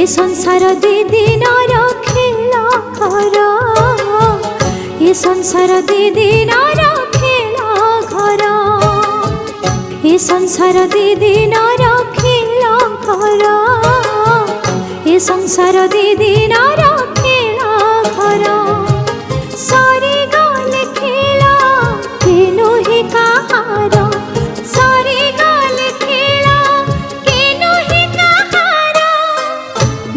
ए संसार दी दिनर खेला घर, ए संसार दी दिनर खेला घर, ए संसार दी दिनर खेला घर, ए संसार दी दिनर खेला घर। सरी गले खेला केनु ही कहार, सरी गले खेला केनु ही कहार,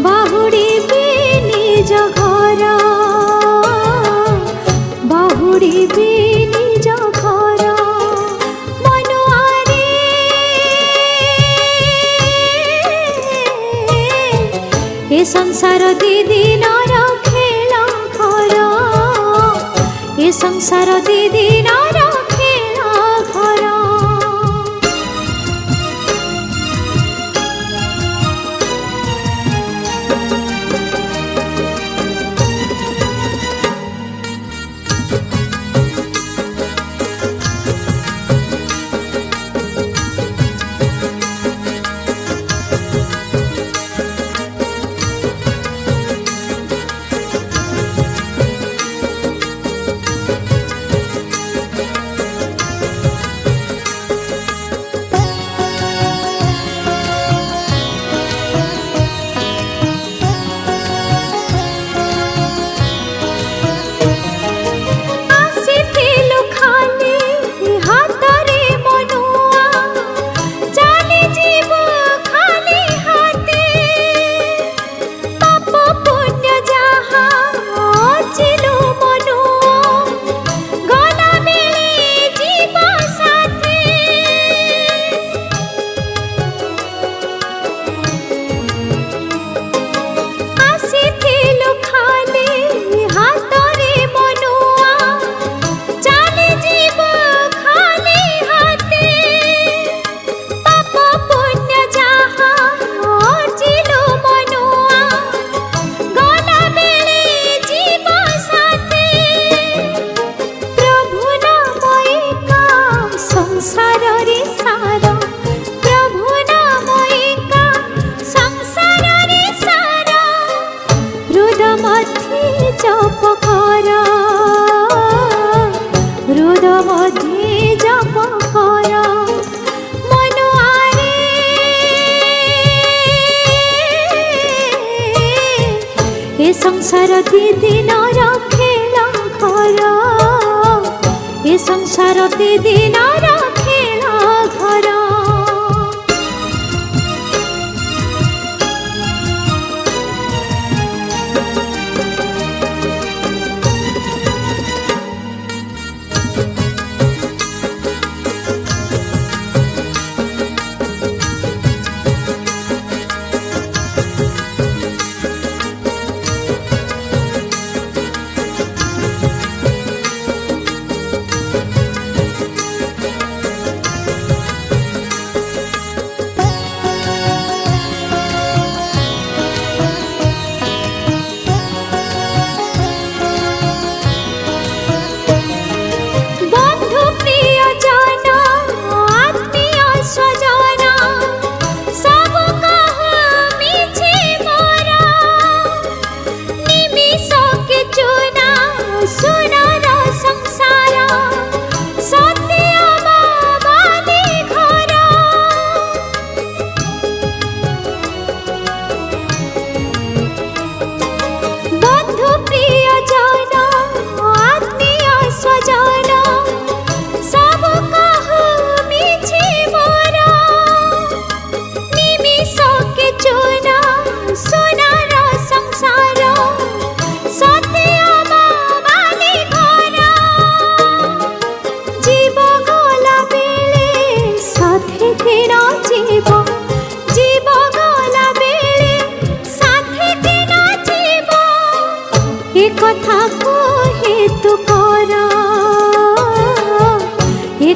बाहुड़ी भी निज घर, बाहुड़ी भी निज घर। मनुआरे ए संसार दी दिनर खेला घर, ए संसार दी दिनर खेला घर। ए संसार दी दिनर खेला घर, ए संसार दी दिनर खेला घर।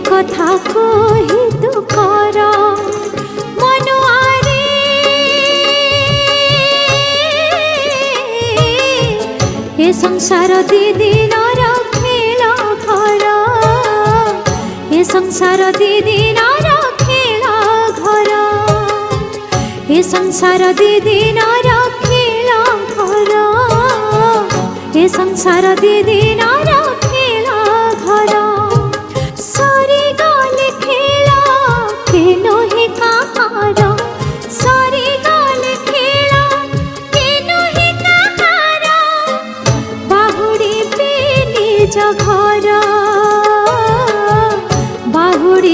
कथा कही तू कर मनुआरे ए संसार दी दिनर खेला घर ए संसार दी दिनर खेला घर ए संसार दी दिनर घर ए संसार दिदिनर खेला घर सरी गले खेला के नहे कहाँ